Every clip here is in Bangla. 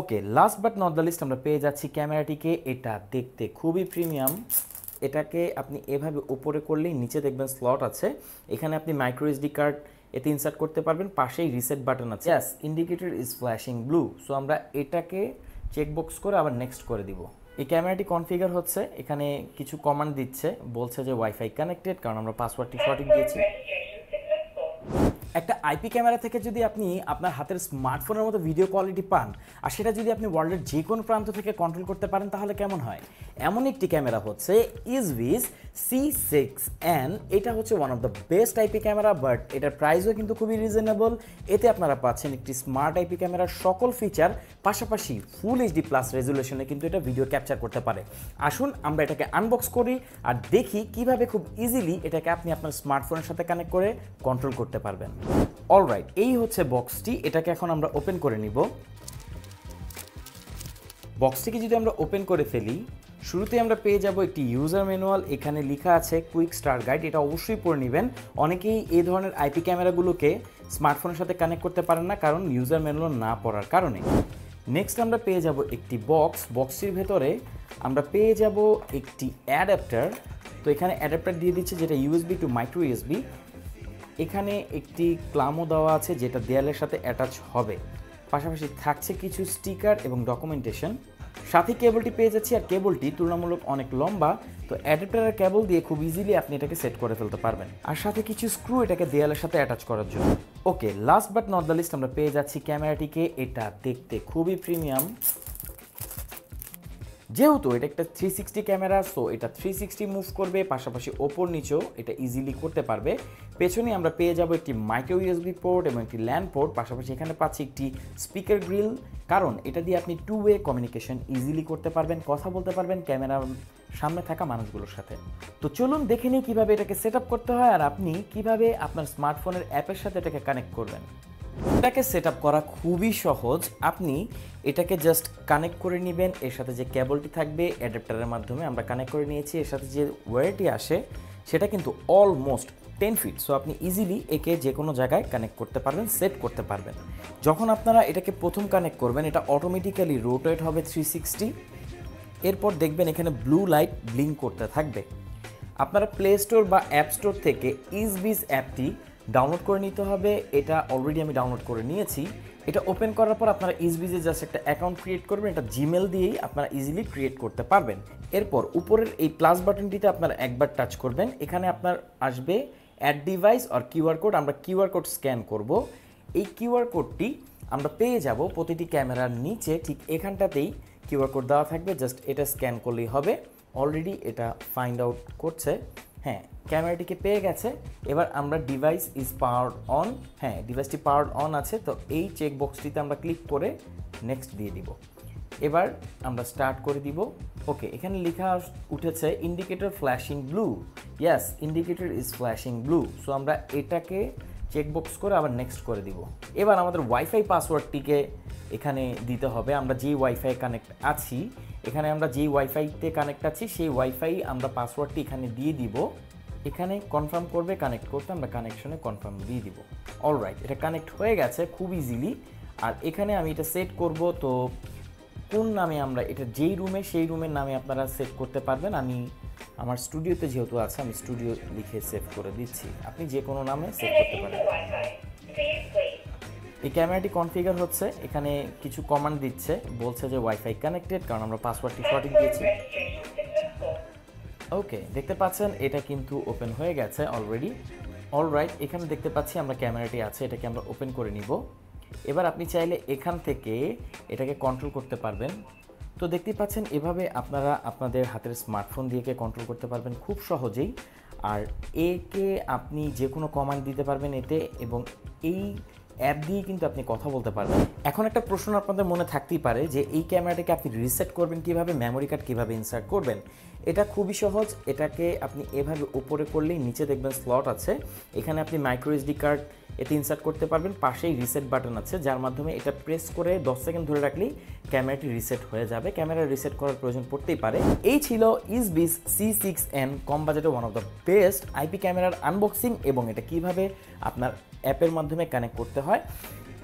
Okay, last but not the least আমরা পেয়ে যাচ্ছি ক্যামেরাটিকে। এটা দেখতে খুবই প্রিমিয়াম। এটাকে আপনি এভাবে উপরে করলেই নিচে দেখবেন স্লট আছে, এখানে আপনি মাইক্রো এসডি কার্ড এতে ইনসার্ট করতে পারবেন, পাশেই রিসেট বাটন আছে। Yes, indicator is flashing blue. So আমরা এটাকে চেকবক্স করে আবার নেক্সট করে দিব। এই ক্যামেরাটি কনফিগার হচ্ছে, এখানে কিছু কমান্ড দিচ্ছে, বলছে যে ওয়াইফাই কানেক্টেড, কারণ আমরা পাসওয়ার্ডটি সঠিক দিয়েছি। একটা আইপি ক্যামেরা থেকে যদি আপনি আপনার হাতের স্মার্টফোনের মতো ভিডিও কোয়ালিটি পান, আর সেটা যদি আপনি ওয়ার্ল্ডের যে কোনো প্রান্ত থেকে কন্ট্রোল করতে পারেন, তাহলে কেমন হয়? এমন একটি ক্যামেরা হচ্ছে ইজভিস C6N। এটা হচ্ছে one of the best IP camera, but এটার প্রাইসও কিন্তু খুবই রিজনেবল। এতে আপনারা পাচ্ছেন একটি স্মার্ট আইপি ক্যামেরার সকল ফিচার, পাশাপাশি ফুল এইচডি প্লাস রেজুলেশনে কিন্তু এটা ভিডিও ক্যাপচার করতে পারে। আসুন আমরা এটাকে আনবক্স করি আর দেখি কিভাবে খুব ইজিলি এটাকে আপনি আপনার স্মার্টফোনের সাথে কানেক্ট করে কন্ট্রোল করতে পারবেন। অলরাইট, এই হচ্ছে বক্সটি। এটাকে এখন আমরা ওপেন করে নিব। বক্সটিকে যদি আমরা ওপেন করে ফেলি, শুরুতে আমরা পেয়ে যাব একটি ইউজার ম্যানুয়াল। এখানে লেখা আছে কুইক স্টার্ট গাইড, এটা অবশ্যই পড়ে নেবেন। অনেকেই এই ধরনের আইপি ক্যামেরাগুলোকে স্মার্টফোনের সাথে কানেক্ট করতে পারেন না, কারণ ইউজার ম্যানুয়াল না পড়ার কারণে। নেক্সট আমরা পেয়ে যাব একটি বক্সটির ভেতরে আমরা পেয়ে যাব একটি অ্যাডাপ্টার। তো এখানে অ্যাডাপ্টার দিয়ে দিচ্ছে, যেটা ইউএসবি টু মাইক্রো ইউএসবি। এখানে একটি ক্লামও দেওয়া আছে, যেটা দেয়ালের সাথে অ্যাটাচ হবে। পাশাপাশি থাকছে কিছু স্টিকার এবং ডকুমেন্টেশন। সাথে কেবলটি পেয়ে যাচ্ছি, আর কেবলটি তুলনামূলক অনেক লম্বা। তো অ্যাডাপ্টারের কেবল দিয়ে খুব ইজিলি আপনি এটাকে সেট করে ফেলতে পারবেন, আর সাথে কিছু স্ক্রু এটাকে দেয়ালের সাথে অ্যাটাচ করার জন্য। Okay, last but not the least আমরা পেয়ে যাচ্ছি ক্যামেরাটিকে। এটা দেখতে খুবই প্রিমিয়াম। যেহেতু এটা একটা 360 ক্যামেরা, সো এটা 360 মুভ করবে, পাশাপাশি ওপর নিচেও এটা ইজিলি করতে পারবে। পেছনে আমরা পেয়ে যাব একটি মাইক্রো ইউএসবি পোর্ট এবং একটি ল্যান পোর্ট, পাশাপাশি এখানে পাচ্ছি একটি স্পিকার গ্রিল, কারণ এটা দিয়ে আপনি 2 ওয়ে কমিউনিকেশন ইজিলি করতে পারবেন, কথা বলতে পারবেন ক্যামেরার সামনে থাকা মানুষগুলোর সাথে। তো চলুন দেখে নিই কীভাবে এটাকে সেট আপ করতে হয়, আর আপনি কিভাবে আপনার স্মার্টফোনের অ্যাপের সাথে এটাকে কানেক্ট করবেন। এটাকে সেট আপ করা খুবই সহজ। আপনি এটাকে জাস্ট কানেক্ট করে নেবেন, এর সাথে যে কেবলটি থাকবে অ্যাডাপ্টারের মাধ্যমে আমরা কানেক্ট করে নিয়েছি। এর সাথে যে ওয়্যারটি আসে সেটা কিন্তু অলমোস্ট 10 ফিট। সো আপনি ইজিলি একে যে কোনো জায়গায় কানেক্ট করতে পারবেন, সেট করতে পারবেন। যখন আপনারা এটাকে প্রথম কানেক্ট করবেন, এটা অটোমেটিক্যালি রোটেট হবে 360। এরপর দেখবেন এখানে ব্লু লাইট ব্লিঙ্ক করতে থাকবে। আপনারা প্লে স্টোর বা অ্যাপ স্টোর থেকে ইজভিস অ্যাপটি ডাউনলোড করে নিতে হবে। এটা অলরেডি আমি ডাউনলোড করে নিয়েছি। এটা ওপেন করার পর আপনারা ইজভিসে জাস্ট একটা অ্যাকাউন্ট ক্রিয়েট করবেন। এটা জিমেল দিয়েই আপনারা ইজিলি ক্রিয়েট করতে পারবেন। এরপর উপরের এই প্লাস বাটনটিতে আপনারা একবার টাচ করবেন, এখানে আপনার আসবে অ্যাড ডিভাইস আর কিউআর কোড। আমরা কিউআর কোড স্ক্যান করব। এই কিউআর কোডটি আমরা পেয়ে যাব প্রতিটি ক্যামেরার নিচে, ঠিক এখানটাতেই কিউআর কোড দেওয়া থাকবে। জাস্ট এটা স্ক্যান করলেই হবে। অলরেডি এটা ফাইন্ড আউট করছে। হ্যাঁ, ক্যামেরাটিকে পেয়ে গেছে। এবার আমরা ডিভাইস ইজ পাওয়ার্ড অন, হ্যাঁ ডিভাইসটি পাওয়ার্ড অন আছে। তো এই চেক বক্সটিতে আমরা ক্লিক করে নেক্সট দিয়ে দিব। এবার আমরা স্টার্ট করে দিব। ওকে, এখানে লেখা উঠেছে indicator flashing blue. Yes, indicator is flashing blue. So আমরা এটাকে চেকবক্স করে আবার নেক্সট করে দিব। এবার আমাদের ওয়াইফাই পাসওয়ার্ডটিকে এখানে দিতে হবে। আমরা যেই ওয়াইফাই কানেক্ট আছি, এখানে আমরা যেই ওয়াইফাইতে কানেক্ট আছি সেই ওয়াইফাই আমরা পাসওয়ার্ডটি এখানে দিয়ে দিব। এখানে কনফার্ম করবে, কানেক্ট করতে আমরা কানেকশনে কনফার্ম দিয়ে দিব। অলরাইট, এটা কানেক্ট হয়ে গেছে খুব ইজিলি। আর এখানে আমি এটা সেট করব। তো কোন নামে আমরা এটা যেই রুমে, সেই রুমের নামে আপনারা সেট করতে পারবেন। আমি আমার স্টুডিওতে যেহেতু আছে, আমি স্টুডিও লিখে সেভ করে দিচ্ছি। আপনি যে কোনো নামে সেভ করতে পারেন। এই ক্যামেরাটি কনফিগার হচ্ছে, এখানে কিছু কমান্ড দিচ্ছে, বলছে যে ওয়াইফাই কানেক্টেড, কারণ আমরা পাসওয়ার্ডটি সঠিক দিয়েছি। ওকে, দেখতে পাচ্ছেন এটা কিন্তু ওপেন হয়ে গেছে অলরেডি। অলরাইট, এখানে দেখতে পাচ্ছি আমরা ক্যামেরাটি আছে, এটাকে আমরা ওপেন করে নিব। এবার আপনি চাইলে এখান থেকে এটাকে কন্ট্রোল করতে পারবেন। তো দেখতেই পাচ্ছেন এভাবে আপনারা আপনাদের হাতের স্মার্টফোন দিয়ে কন্ট্রোল করতে পারবেন খুব সহজেই। আর একে আপনি যে কোনো কমান্ড দিতে পারবেন এতে, এবং এই অ্যাপ দিয়ে কিন্তু আপনি কথা বলতে পারবেন। এখন একটা প্রশ্ন আপনাদের মনে থাকতেই পারে যে এই ক্যামেরাটাকে আপনি রিসেট করবেন কিভাবে, মেমোরি কার্ড কীভাবে ইনসার্ট করবেন। এটা খুবই সহজ। এটাকে আপনি এভাবে উপরে করলেই নিচে দেখবেন স্লট আছে, এখানে আপনি মাইক্রো এসডি কার্ড এতে ইনসার্ট করতে পারবেন। পাশেই রিসেট বাটন আছে, যার মাধ্যমে এটা প্রেস করে 10 সেকেন্ড ধরে রাখলেই ক্যামেরাটি রিসেট হয়ে যাবে। ক্যামেরা রিসেট করার প্রয়োজন পড়তেই পারে। এই ছিল ইজভিস C6N কম বাজেটে one of the best IP ক্যামেরার আনবক্সিং, এবং এটা কিভাবে আপনার অ্যাপের মাধ্যমে কানেক্ট করতে হয়।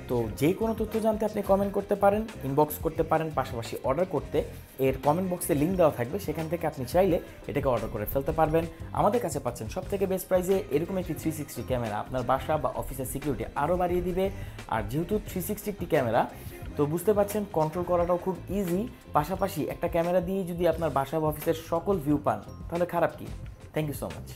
তো যে কোনো তথ্য জানতে আপনি কমেন্ট করতে পারেন, ইনবক্স করতে পারেন, পাশাপাশি অর্ডার করতে এর কমেন্ট বক্সে লিঙ্ক দেওয়া থাকবে, সেখান থেকে আপনি চাইলে এটাকে অর্ডার করে ফেলতে পারবেন। আমাদের কাছে পাচ্ছেন সবথেকে বেস্ট প্রাইসে এরকম একটি 360 ক্যামেরা, আপনার বাসা বা অফিসের সিকিউরিটি আরও বাড়িয়ে দিবে। আর যেহেতু 360 একটি ক্যামেরা, তো বুঝতে পারছেন কন্ট্রোল করাটাও খুব ইজি। পাশাপাশি একটা ক্যামেরা দিয়ে যদি আপনার বাসা বা অফিসের সকল ভিউ পান তাহলে খারাপ কি? Thank you so much.